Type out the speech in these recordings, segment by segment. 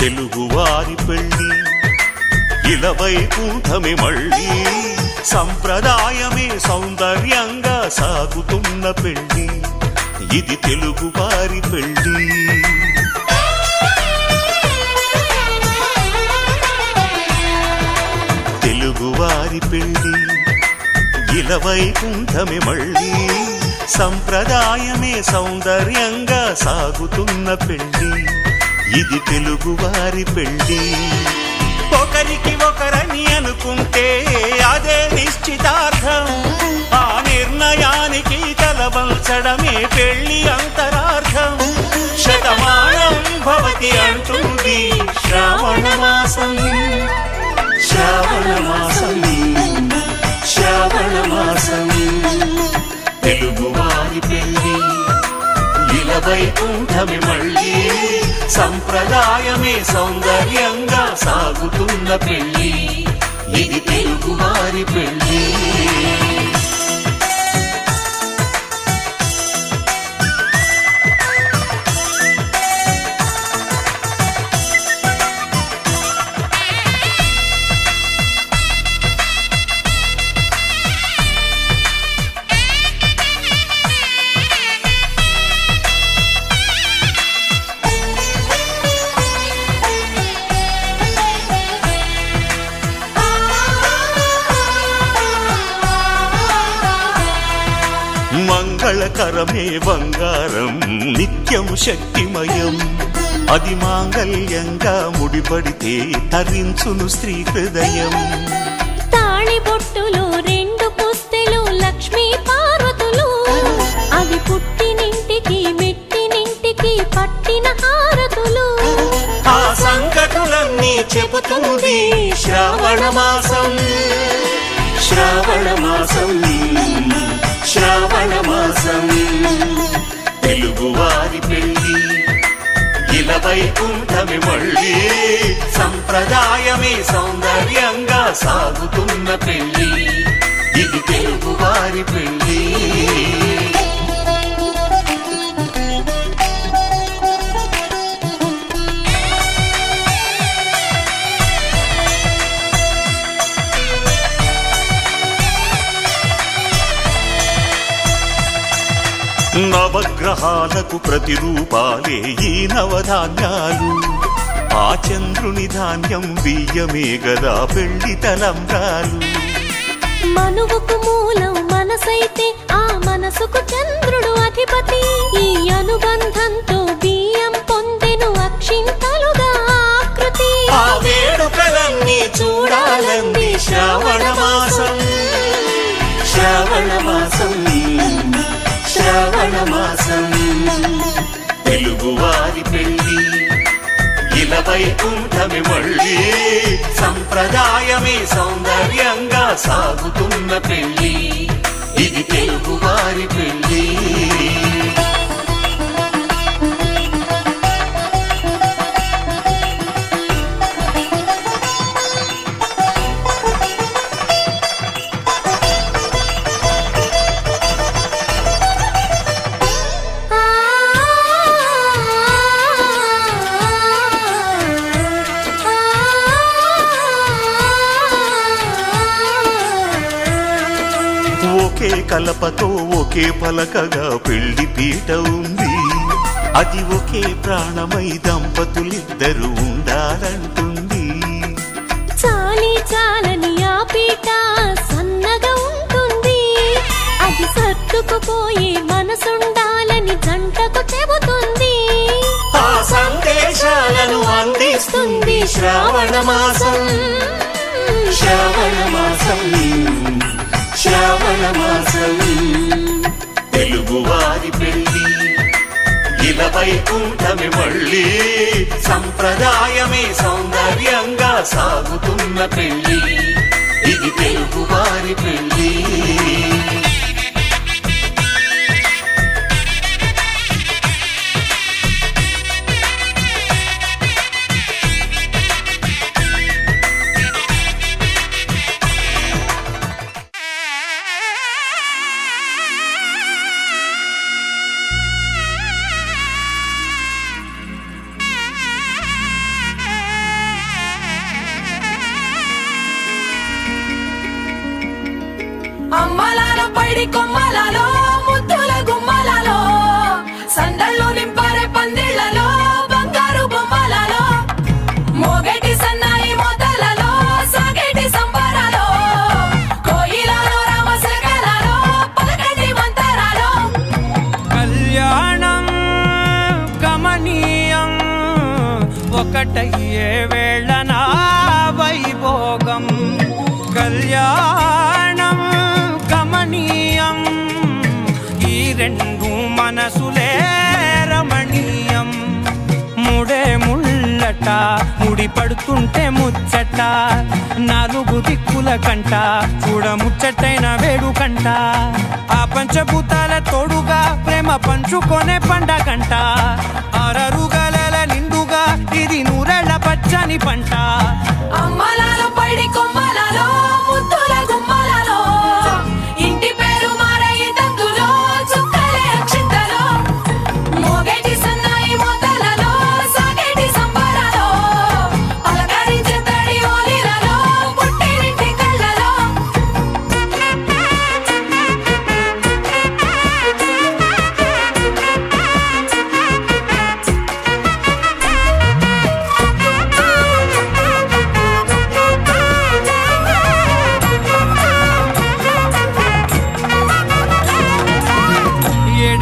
తెలుగువారి పెళ్లి ఇలవైకుంఠమే మళ్ళీ సంప్రదాయమే సౌందర్యంగా సాగుతున్న పెళ్లి ఇది తెలుగువారి పెళ్లి తెలుగువారి పెళ్లి ఇలవైకుంఠమే మళ్ళీ సంప్రదాయమే సౌందర్యంగా సాగుతున్న పెళ్లి ఇది తెలుగువారి పెళ్లి ఒకరికి ఒకరని అనుకుంటే అదే నిశ్చితార్థం ఆ నిర్ణయానికి తలవంచడమే పెళ్లి అంతరార్థం శతమానం భవతి అంటుంది శ్రావణ మాసం శ్రావణ మాసం శ్రావణ మాసం తెలుగువారి పెళ్లి ఇలవైకుంఠమే మళ్ళీ సంప్రదాయమే సౌందర్యంగా సాగుతున్న పెళ్లి ఇది తెలుగువారి పెళ్లి మంగళకరమే బంగారం నిత్యం శక్తిమయం అది మాంగళ్యంగా ముడిపడితే తరించును స్త్రీ హృదయం తాళిబొట్టులు రెండు పుస్తెలు లక్ష్మీ పార్వతులు అవి పుట్టినింటికి మెట్టినింటికి పట్టిన హారతులు ఆ సంగతులన్నీ చెబుతుంది శ్రావణ మాసం శ్రావణ మాసం శ్రావణ మాసం తెలుగువారి పెళ్లి ఇలవైకుంఠమే మళ్ళీ సంప్రదాయమే సౌందర్యంగా సాగుతున్న పెళ్లి ఇది తెలుగువారి పెళ్లి నవగ్రహాలకు ప్రతిరూపాలే ఈ నవధాన్యాలు ఆ చంద్రుని ధాన్యం బియ్యమే గదా పెళ్లి తలంబ్రాలు మనువుకు మూలం మనసైతే ఆ మనసుకు చంద్రుడు అధిపతి ఈ అనుబంధంతో బియ్యం పొందెను అక్షింతలుగా ఆకృతి ఆ వేడుకలన్నీ చూడాలంది శ్రావణ మాసం శ్రావణ మాసం శ్రావణ మాసం తెలుగువారి పెళ్లి ఇలవైకుంఠమే మళ్ళీ సంప్రదాయమే సౌందర్యంగా సాగుతున్న పెళ్లి ఇది తెలుగువారి పెళ్లి ఒకే కలపతో ఒకే పలకగా పెళ్లి పీట ఉంది అది ఒకే ప్రాణమై దంపతులిద్దరూ ఉండాలంటుంది చాలి చాలని ఆ పీట సన్నగా ఉంటుంది అది సర్దుకుపోయే మనసుండాలని జంటకు చెబుతుంది ఆ సందేశాలను అందిస్తుంది శ్రావణ మాసం శ్రావణ మాసం శ్రావణ మాసం తెలుగువారి పెళ్లి ఇలవైకుంఠమే మళ్ళీ సంప్రదాయమే సౌందర్యంగా సాగుతున్న పెళ్లి ఇది తెలుగువారి పెళ్లి ఒకటయ్యే వేళ నా వైభోగం కళ్యాణం గమనీయం ఈ రెండు మనసులే రమణీయం ముడే ముళ్ళట ముడి పడుతుంటే ముచ్చట నాలుగు దిక్కుల కంట చూడ ముచ్చటైన వేడుకంట ఆ పంచభూతాల తోడుగా ప్రేమ పంచుకొనే పండగంట ఆరరుగల నిండుగా ఇది నూరెళ్ళ పచ్చని పంట అమ్మలాలో పడి కొమ్మలలో ముద్దుల గుమ్మలలో ఇంటి పేరు మారయి తందులో చుక్కలే అక్షింతలో మోగేటి సన్నాయి మోతలలో సాగేటి సంబరాలో పలకరించే తడి ఓలిలలో పుట్టినింటి కళ్ళలో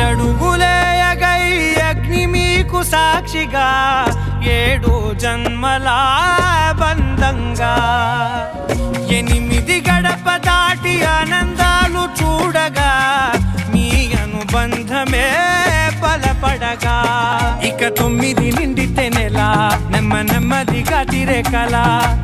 ఏడడుగులేయగై అగ్ని మీకు సాక్షిగా ఏడు జన్మల బంధంగా 8 గడప దాటి ఆనందాలు చూడగా మీ అనుబంధమే బలపడగా ఇక 9 నిండితే నెల నెమ్మదిగా తిరే కల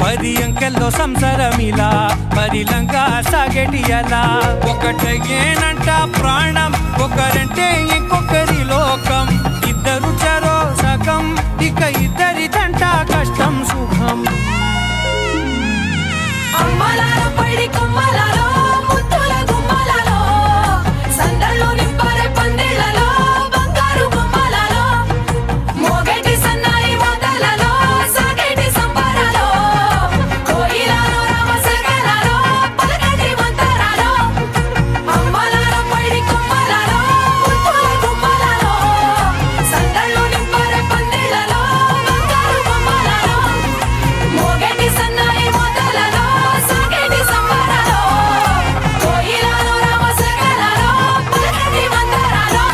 10 అంకెల్లో సంసారమిలా పరిలంగా సాగేటి అలా ఒకటేనంట ప్రాణం ఒకరంటే ఇంకొకరి లోకం ఇద్దరు చరో సగం ఇక ఇద్దరిదంట కష్టం సుఖం అమ్మలాలో పడి కొమ్మలలో ముద్దుల గుమ్మలలో సందళ్ళు నింపరే పందిళ్ళలో బంగారు గుమ్మలలో మోగేటి సన్నాయి మోతలలో సాగేటి సంబరాలో కోయిలలో రామసగలలో పలకటి మంతరాలో అమ్మలాలో పడి కొమ్మలలో ముద్దుల గుమ్మలలో సందళ్ళు నింపరే పందిళ్ళలో బంగారు గుమ్మలలో మోగేటి సన్నాయి మోతలలో సాగేటి సంబరాలో కోయిలలో రామసగలలో పలకటి మంతరాలో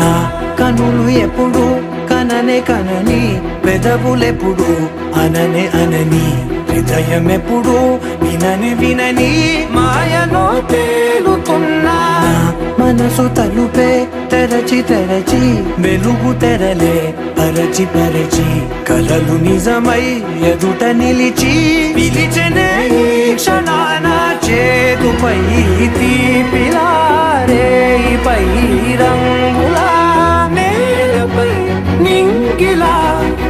నా కనులు ఎప్పుడు కననే కనని పెదవులెప్పుడు అననే అనని హృదయం ఎప్పుడు వినని వినని మాయలో తేలుతున్నా మనసు తలుపే తెరచి తెరచి వెలుగు తెరలే పరచి పరచి కలలు నిజమై ఎదుట నిలిచి పిలిచెనే ఈ క్షణాన చేతుపై తీపిలారే పై రంగులా నేలపై నింగిలా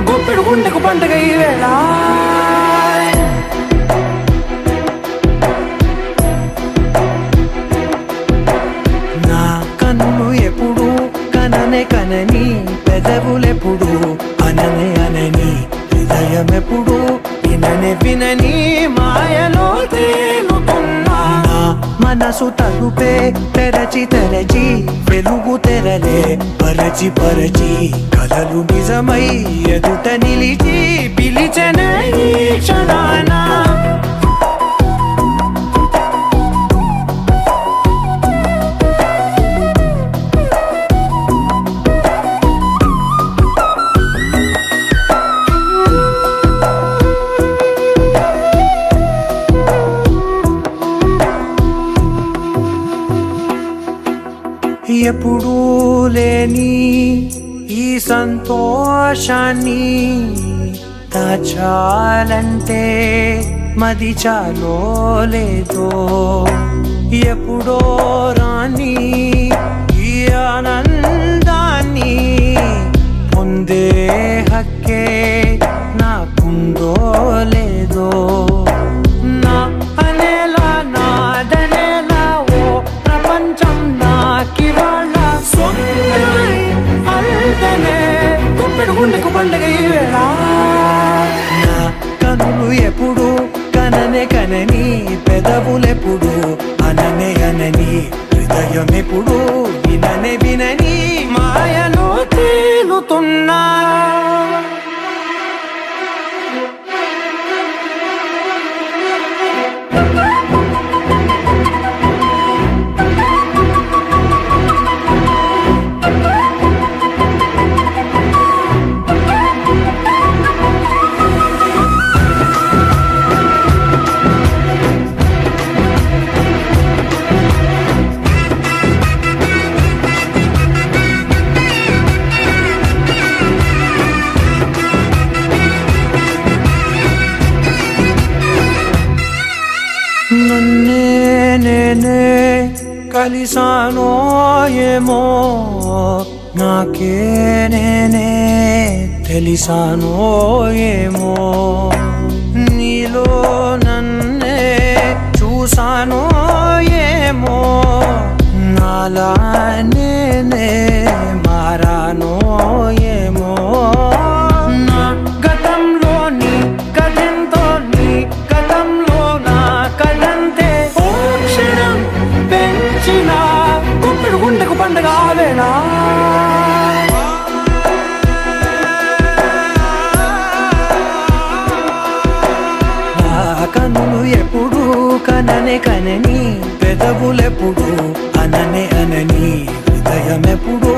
గొప్పెడు గుండెకు పండగ ఈ వేళ నా కన్ను ఎప్పుడు కననే కనని పెదవులెప్పుడు అననే అనని హృదయం ఎప్పుడు విననే వినని మాయలో తేలుతున్నా నా మనసు తలుపే తెరచి తెరచి వెలుగు తెరలే పరచి పరచి కలలు నిజమై ఎదుట నిలిచి పిలిచెనే ఈ క్షణాన ఎప్పుడూ లేని ఈ సంతోషాన్ని దాచాలంటే మది చాలో లేదో ఎప్పుడో రాని ఈ ఆనందాన్ని పొందే హక్కే నాకుందో లేదో నా అనేలా నాదనేలా ఓ ప్రపంచం నాకివాళ్ళ సొంతమై అల్దనే గుప్పెడు గుండెకు పండగ ఈ వేళ నా కనులు ఎప్పుడు కననే కనని పెదవులెప్పుడు అననే అనని హృదయం ఎప్పుడు విననే వినని మాయలో తేలుతున్నా కలిసానో ఏమో నాకే నేనే తెలిసానో ఏమో నీలో నన్నే చూసానో ఏమో నాలా నేనే మారానో ఏమో నా గతంలోని కథంతో నీ గతంలో నా కథంతే ఓ క్షణం పెంచిన గుప్పెడు గుండెకు పండగ ఆవేనా కనులు ఎప్పుడు కననే కనని పెదవులెప్పుడు అననే అనని హృదయం ఎప్పుడు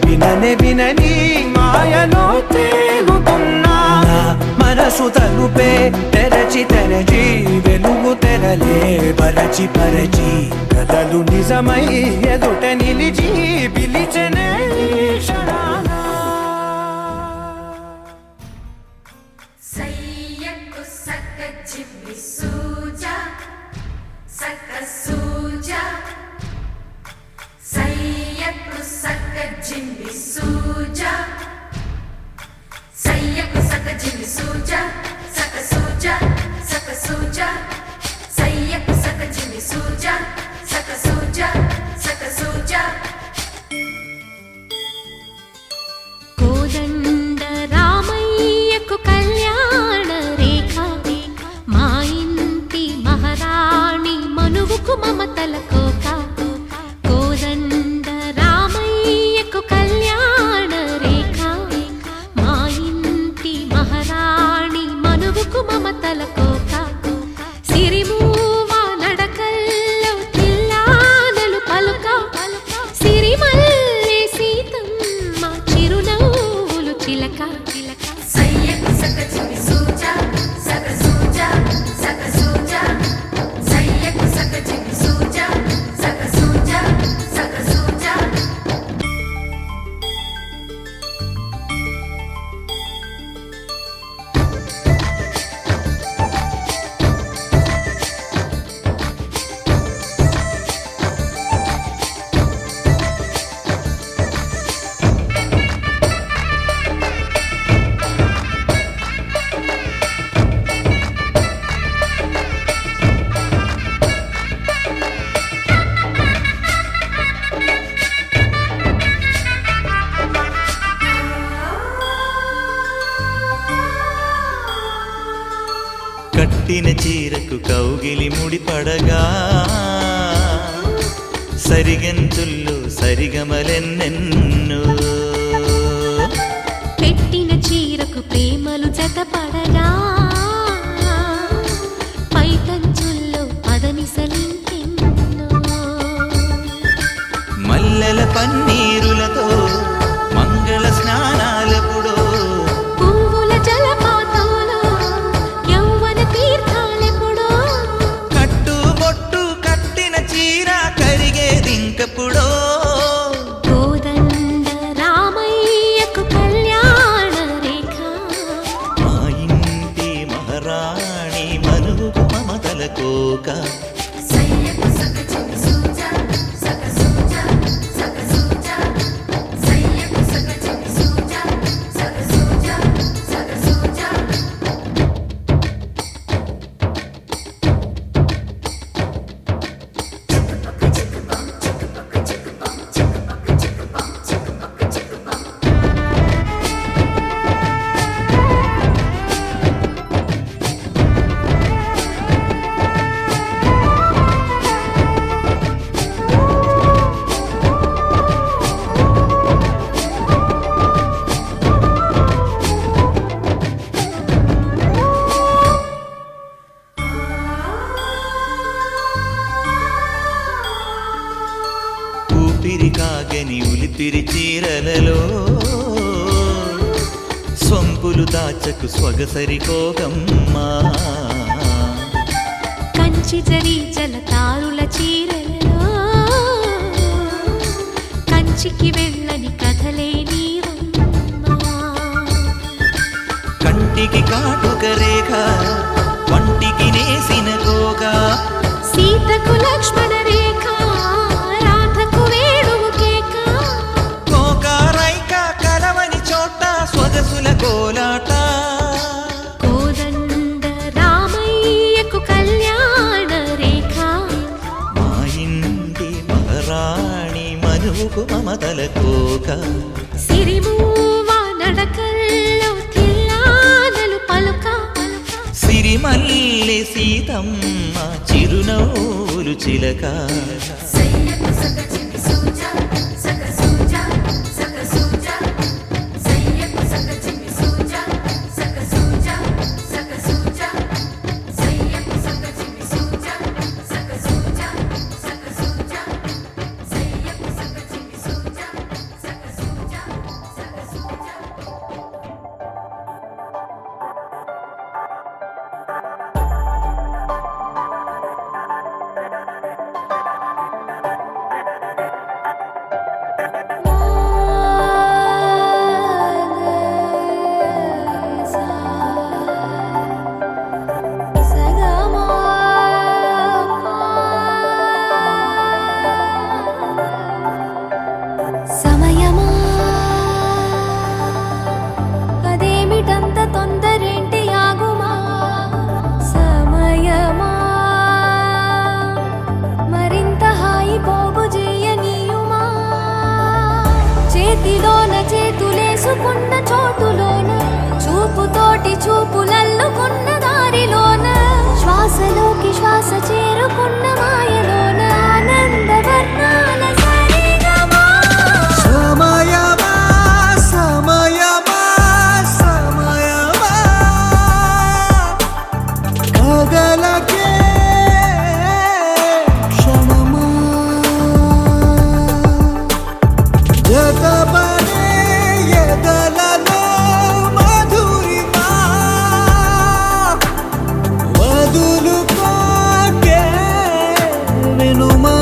విననే వినని మాయలో తేలుతున్నా నా మనసు తలుపే తెరచి తెరచి వెలుగు తెరలే పరచి పరచి కథలు నిజమై ఎదుట నిలిచి పిలిచనే క్షణాన సయ్యకు సక్క చిమ్మి సూజా సక్క సూజా సయ్యకు సక్క జిమ్మి సూజా సయ్యకు సక్క జిమ్మి సూజా సక్క సూజా సక్క సూజా సయ్యకు సక్క జిమ్మి సూజా సక్క సూజా సక్క సూజా కోదండ రామయ్యకు కళ్యాణ రేఖ మా ఇంటి మహారాణి మనువుకు మమతల కోక కోదండ రామయ్యకు కళ్యాణ రేఖ మా ఇంటి మహారాణి మనువుకు మమతల కోక సిరిమూవ నడకల్లో తిల్లానలు పలుక సిరిమల్లె సీతమ్మ చిరునవ్వులు చిలక సయ్యకు సక్క చిమ్మి సూజా సక్క సూజా సక్క సూజా సయ్యకు సక్క చిమ్మి సూజా సక్క సూజా సక్క సూజా కట్టిన చీరకు కౌగిలి ముడిపడగా సరిగంతుల్లో సరిగమలెన్నెన్నో పెట్టిన చీరకు ప్రేమలు జతపడగా పైకంచుల్లో పదనిసలింకెన్నో మల్లెల పన్నీరులతో మంగళ స్నానాలెప్పుడో పువ్వుల జలపాతంలో యౌవన తీర్థాలెప్పుడో కట్టుబొట్టు కట్టిన చీర కరిగేదింకప్పుడో కోదండ రామయ్యకు కళ్యాణ రేఖ మా ఇంటి మహారాణి మనువుకు మమతల కోక సయ్యకు సక్క చిమ్మి సూజా సక్క సూజా సక్క సూజా సయ్యకు సక్క చిమ్మి సూజా సక్క సూజా సక్క సూజా ఊపిరి కాగని ఉలిపిరి చీరలలో స్వంపులు దాచకు స్వగసరి కోగమ్మా కంచి జరి జలతారుల చీరలలో కంచికి వెళ్ళని కథలే నీవమ్మా కంటికి కాటుక రేఖ వంటికి నేసిన గోగా సీతకు లక్ష్మణ రేఖ రామ మమతల కోక సిరిమూవ నడకల్లో తిల్లానలు పలుక సిరిమల్లె సీతమ్మ చిరునవ్వులు చిలక సయ్యకు సగ చిన్ని సూజా సగ సూజా సగ సూజా సయ్యకు సగ చిన్ని సూజా సగ సూజా సగ సూజా సయ్యకు సగ చిన్ని సూజా సగ సూజా సగ సూజా సయ్యకు సగ చిన్ని సూజా సగ సూజా సగ సూజా సమయమా అదేమిటంత తొందరేంటి ఆగుమా సమయమా మరింత హాయి పోగు చేయనీయుమా చేతిలోన చేతులేసుకున్న చోటులోన చూపుతోటి చూపులల్లుకున్న దారిలోన శ్వాసలోకి శ్వాస చేరుకున్న మాయలోన ఆనంద వర్ణాల సరిగమా సమయమా సమయమా సమయమా కదలకే క్షణమా జతపడే ఎదలలో మధురిమా వదులుకోకే వినుమా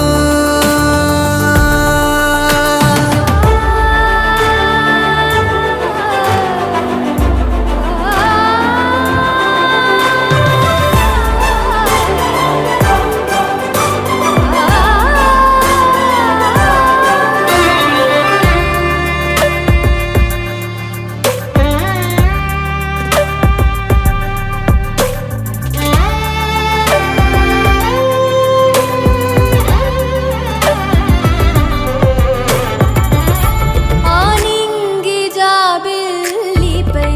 ఆనింగి జాబిల్లిపై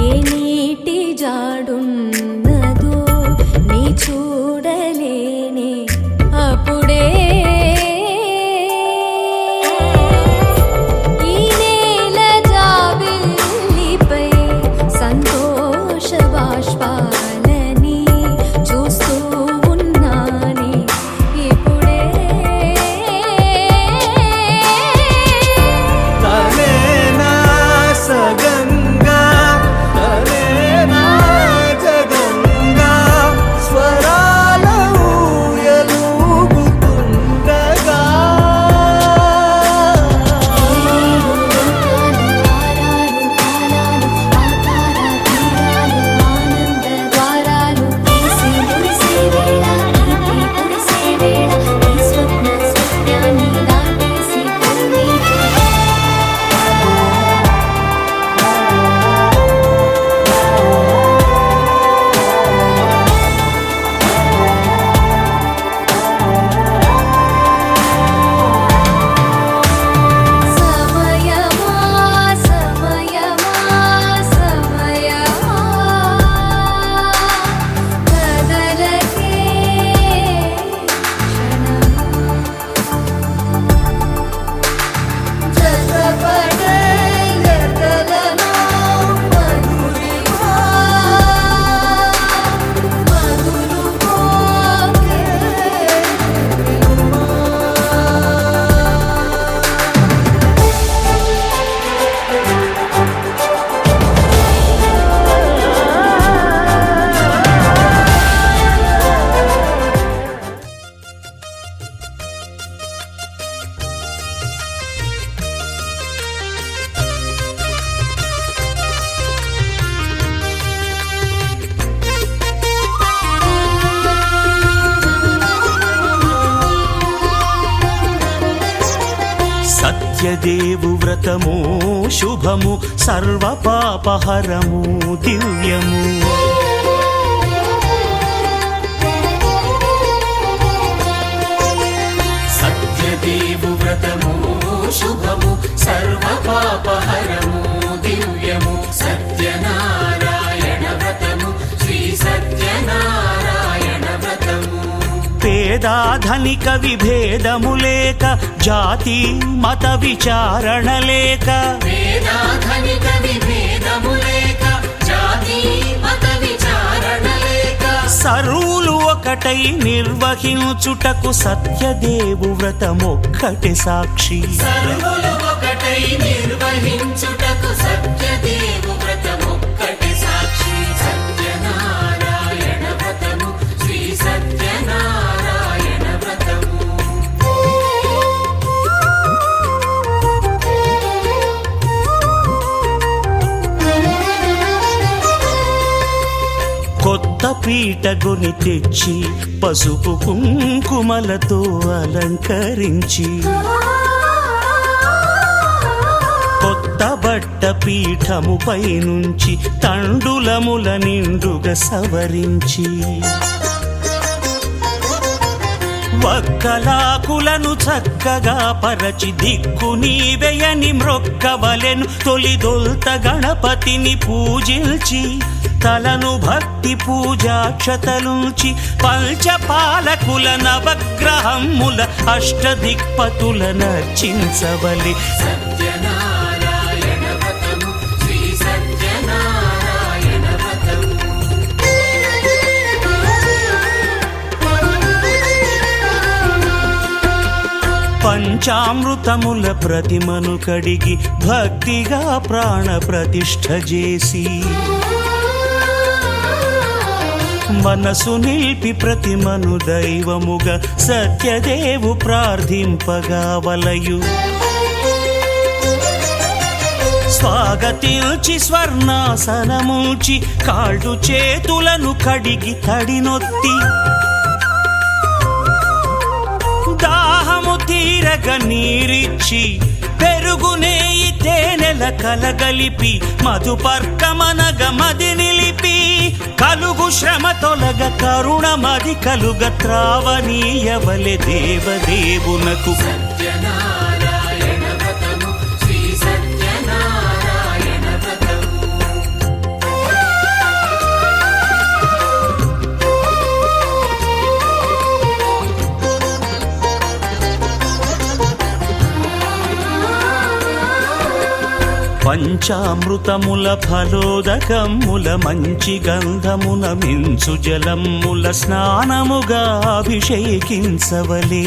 ఏ నీటి జాడున్నదో నీ చూడలేనే అప్పుడే ఈ నేల జాబిల్లిపై సంతోష బాష్పాలని చూస్తూ ఉన్నానే ఇప్పుడే తనేనా సగంగా తనేనా జగంగా స్వరాల ఊయలూగుతుండగా సమయమా సమయమా సమయమా కదలకే జతపడే ఎదలలో మధురిమా మధులుకోకే సత్యదేవు వ్రతము శుభము సర్వ పాపహరము దివ్యము సత్యదేవు వ్రతము శుభము సర్వ పాపహరము దివ్యము సత్యనారాయణ వ్రతము శ్రీ సత్యనారాయణ వ్రతము పేదాధనిక విభేదము లేక జాతి మత విచారణ లేక వేదాధనిక విభేదము లేక జాతి మత విచారణ లేక సర్వులు ఒకటై నిర్వహించుటకు సత్యదేవు వ్రతమొక్కటి సాక్షి సర్వులు ఒకటై నిర్వహించుటకు సత్యదేవు వ్రతమొక్కటి సాక్షి సత్యనారాయణ వ్రతము శ్రీ సత్యనారాయణ వ్రతము కొత్త పీటగుని తెచ్చి పసుపు కుంకుమలతో అలంకరించి కొత్త బట్ట పీఠముపై నుంచి తండులముల నిండుగా సవరించి వక్కలాకులను చక్కగా పరచి దిక్కు నీవెయని మ్రొక్కవలెను తొలిదొల్త గణపతిని పూజించి తలను భక్తి పూజాక్షతలుంచి పంచపాలకుల నవగ్రహముల అష్టదిక్పతుల నర్చించవలి సత్యనారాయణ వ్రతము శ్రీ సత్యనారాయణ వ్రతము పంచామృతముల ప్రతిమను కడిగి భక్తిగా ప్రాణ ప్రతిష్ఠ చేసి మనసు నిలిపి ప్రతిమను దైవముగా సత్యదేవు ప్రార్థింపగా వలయు స్వాగతించి స్వర్ణాసనముంచి కాళ్ళు చేతులను కడిగి తడినొత్తి దాహము తీరగ నీరిచ్చి పెరుగు నేయి తేనెల కలగలిపి మధుపర్కమనగ మది నిలిపి కలుగు శ్రమ తొలగ కరుణ మది కలుగ త్రావనీయవలె దేవదేవునకు సత్యనారాయణ వ్రతము శ్రీ సత్యనారాయణ వ్రతము పంచామృతముల ఫలోదకముల మంచి గంధమున మించు జలముల స్నానముగా అభిషేకించవలే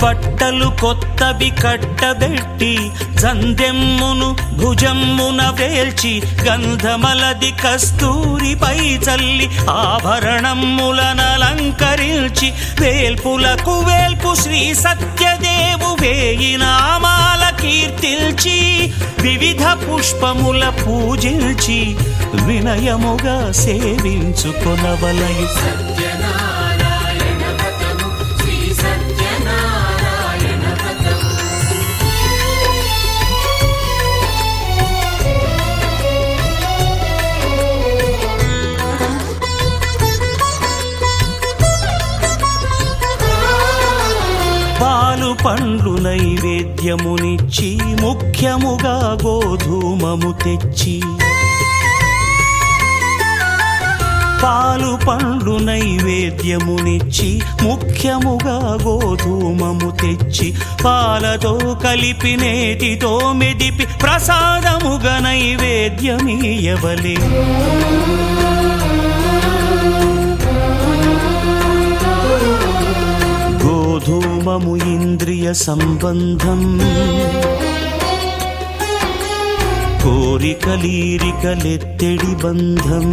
బట్టలు కొత్తవి కట్టబెట్టి జందెమ్మును భుజమ్మున వేల్చి గంధమలది కస్తూరిపై చల్లి ఆభరణములనలంకరించి వేల్పులకు వేల్పు శ్రీ సత్యదేవు వేయి నామాల కీర్తిల్చి వివిధ పుష్పముల పూజించి వినయముగా సేవించుకొనవలయు సత్యనారాయణ వ్రతము శ్రీ సత్యనారాయణ వ్రతము పాలు పండ్లు నైవేద్యమునిచ్చి ముఖ్యముగా గోధూమము తెచ్చి పాలు పండ్లు నైవేద్యమునిచ్చి ముఖ్యముగా గోధూమము తెచ్చి పాలతో కలిపి నేతితో మెదిపి ప్రసాదముగా నైవేద్యమీయవలే గోధూమము ఇంద్రియ సంబంధం కోరికలీరికలెత్తెడి బంధం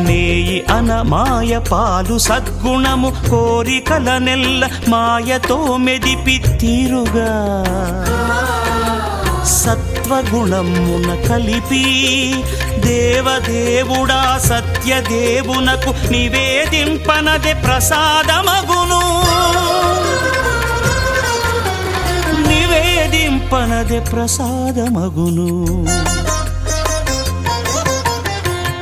నేయి అనమాయ పాలు సద్గుణము కోరికల నెల్ల మాయతో మెదిపి తీరుగా సత్వగుణమున కలిపి దేవదేవుడా సత్యదేవునకు నివేదింపనదే ప్రసాదమగును నివేదింపనదే ప్రసాదమగును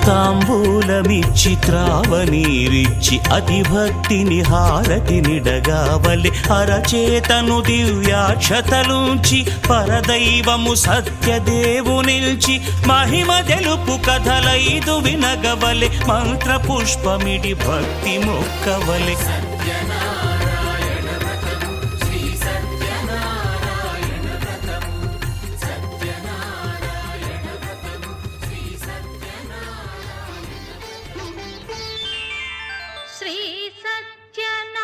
తాంబూలమిచ్చి త్రావనీరిచ్చి అతి భక్తిని హారతినిడగావలె అరచేతను దివ్యాక్షతలుంచి పరదైవము సత్యదేవునిల్చి మహిమ తెలుపు కథలైదు వినగవలె మంత్ర పుష్పమిడి భక్తి మొక్కవలె శ్రీ సత్యనారాయణుని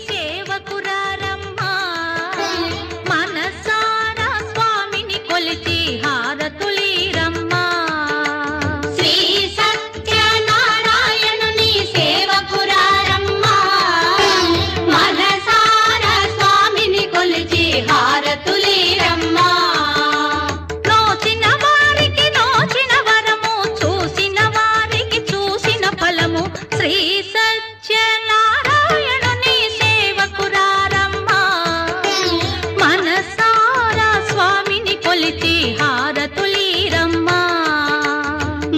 సేవకురారమ్మా మనసారా స్వామిని కొలిచి హారతులీరమ్మా శ్రీ సత్యనారాయణుని సేవకురారమ్మా మనసారా స్వామిని కొలిచి హారతులీరమ్మా నోచిన వారికి నోచిన వరము చూసిన వారికి చూసిన ఫలము శ్రీ సత్యనారాయణుని సేవకురారమ్మా మనసారా స్వామిని కొలిచి హారతులీరమ్మా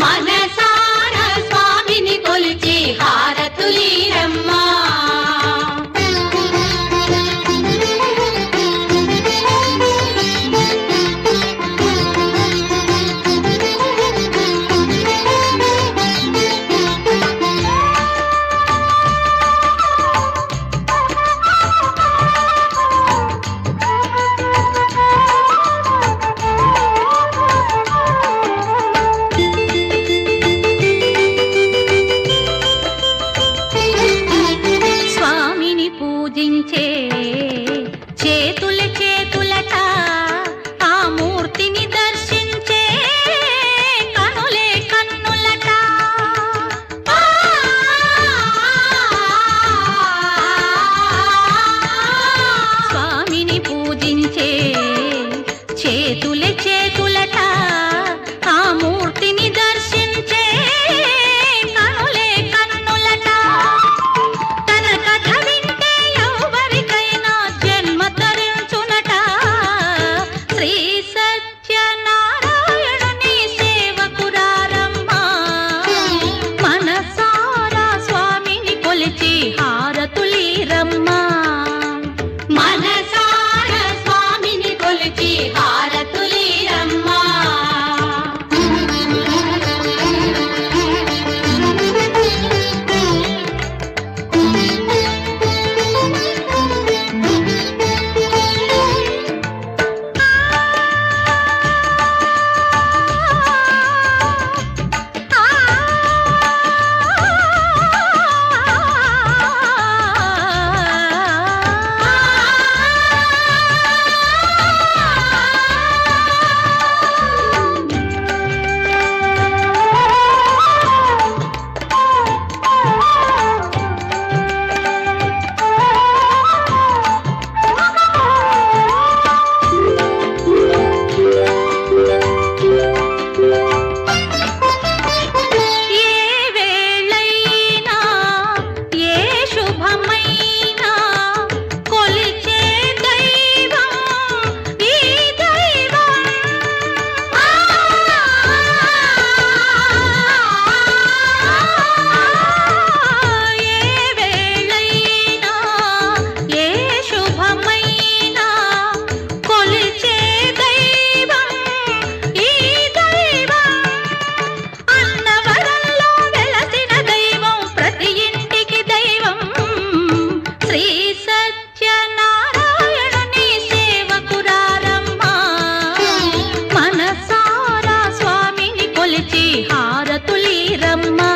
మనసారా స్వామిని కొలిచి హారతులీరమ్మా స్వామిని పూజించే చేతుల చేతులట ఆ మూర్తిని దర్శించే కనులే కన్నులట స్వామిని పూజించే చేతుల చేతులట ఆ మూర్తిని దర్శించే కనులే కన్నులట తన కథ వింటే ఎవరికైనా జన్మ తరించునట శ్రీ సత్యనారాయణుని సేవకురారమ్మా మనసారా స్వామిని కొలిచి హారతులీరమ్మా మనసారా స్వామిని కొలిచి హారతులీరమ్మా ఏ వేళైనా ఏ శుభమైనా కొలిచే దైవం ఈ దైవం ఏ వేళైనా ఏ శుభమైనా కొలిచే దైవం ఈ దైవం అన్నవరంలో వెలసిన దైవం ప్రతి ఇంటికి దైవం శ్రీ సత్యనారాయణుని సేవకురారమ్మా మనసారా స్వామిని కొలిచి హారతులీరమ్మా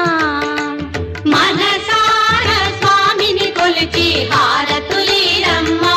మనసారా స్వామిని కొలిచి హారతులీరమ్మా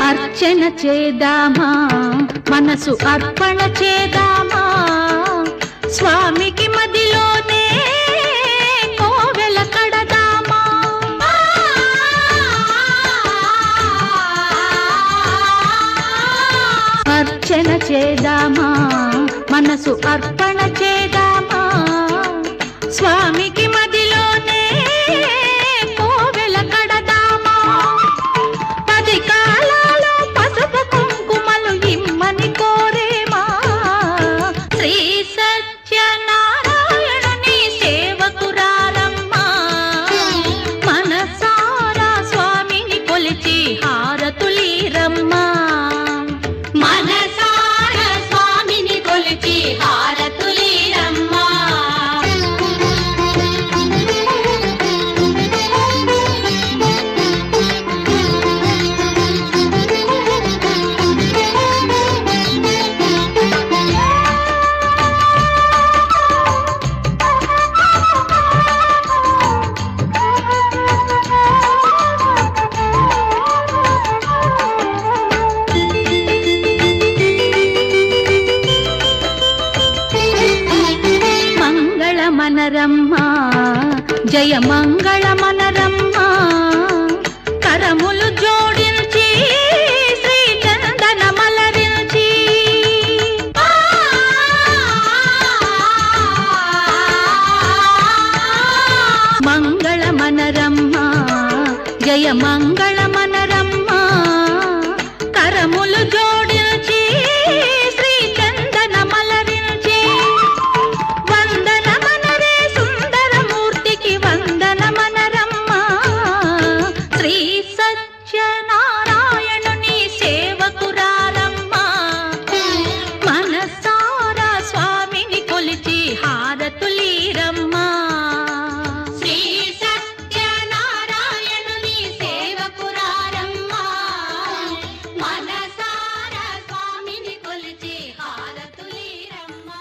అర్చన చేద్దామా మనసు అర్పణ చేద్దామా స్వామికి మదిలోనే కోవెల కడదామా. అర్చన చేద్దామా, మనసు అర్పణ చేద్దామా. స్వామికి మదిలోనే కోవెల కడదామా. 10 కాలాలు పసుపు కుంకుమలు ఇమ్మని కోరేమా. శ్రీ సత్యనారాయణుని సేవకురారమ్మా. మనసారా స్వామిని కొలిచి హారతులీరమ్మా. మనసార స్వామిని కొలిచి హారతులీరమ్మా. మంగళమనరమ్మా, జయ మంగళమనరమ్మా. కరములు జోడించి శ్రీ చందనమలరించి. మంగళమనరమ్మా, జయ మంగళమనరమ్మా. కరములు జోడించి శ్రీ చందనమలరించి. వందనమనరే సుందరమూర్తికి వందనమనరమ్మా. శ్రీ సత్యనారాయణుని సేవకురారమ్మా. మనసారా స్వామిని కొలిచి హారతులీరమ్మా. శ్రీ సత్యనారాయణుని సేవకురారమ్మా. మనసార స్వామిని కొలిచి హారతులీరమ్మా.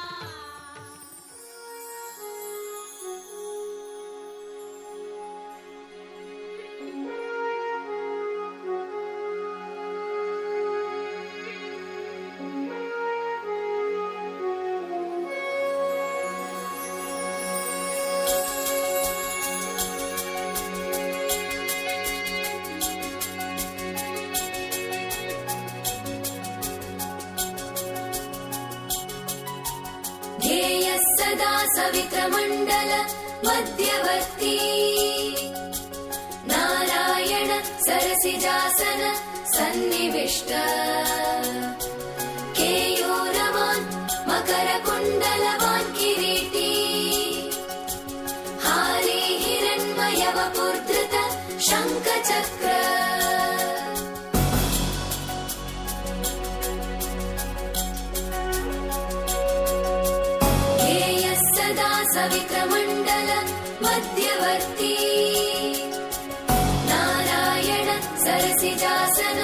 ध्येयः सदा सवित्रमण्डल मध्यवर्ती नारायण सरसिजासन सन्निविष्ट केयूरवान् मकरकुण्डलवान् किरीटी हारे हिरण्मयवपुर्धृत शङ्खचक्र सवित्रमण्डल मध्यवर्ती नारायण सरसिजासन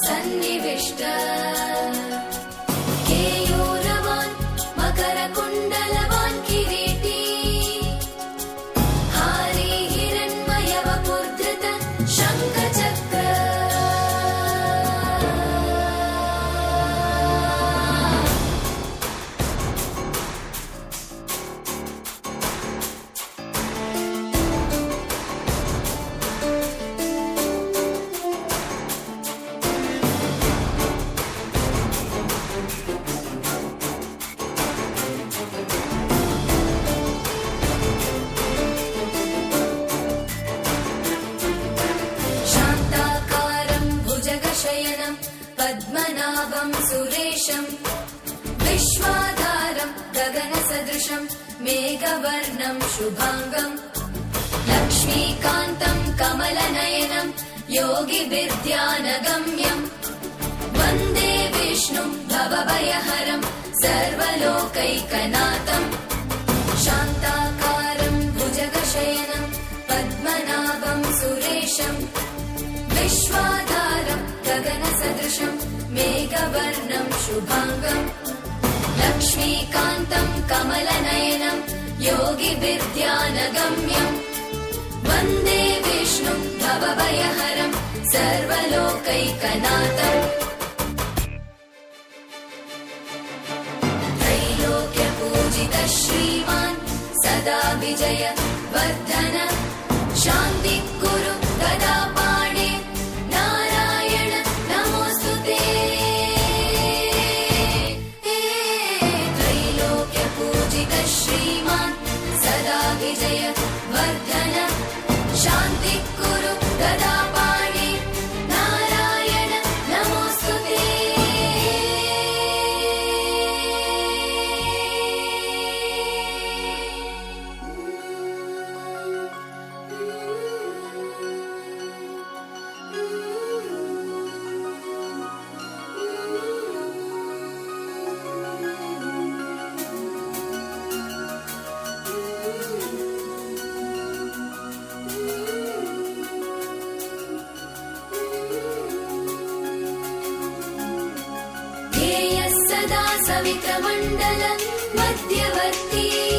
सन्निविष्ट केयूरवान् मकरकुण्डलवान् किरीटी हारे हिरण्मयवपुर्धृत शङ्खचक्र पद्मनाभं सुरेशं विश्वाधारं गगनसदृशं मेघवर्णं शुभांगं लक्ष्मीकान्तं कमलनयनं योगिविद्यानगम्यं वन्दे विष्णुं भवभयहरं सर्वलोकैकनाथं शान्ताकारं भुजगशयनं पद्मनाभं सुरेशं विश्वाधारं गगनसदृशं मेघवर्णं शुभांगं लक्ष्मीकान्तं कमलनयनं योगिविद्यानगम्यं वन्दे विष्णुं भवभयहरं सर्वलोकैकनाथं त्रैलोक्यपूजित श्री श्रीमान् सदा विजय वर्धन शान्ति कुरु गदा पाणे नारायण नमोस्तुते त्रैलोक्य पूजित श्रीमान् सदा विजय वर्धन शान्ति कुरु गदा पाणे नारायण नमोस्तुते ध्येयः सदा सवित्रमण्डल मध्यवर्ती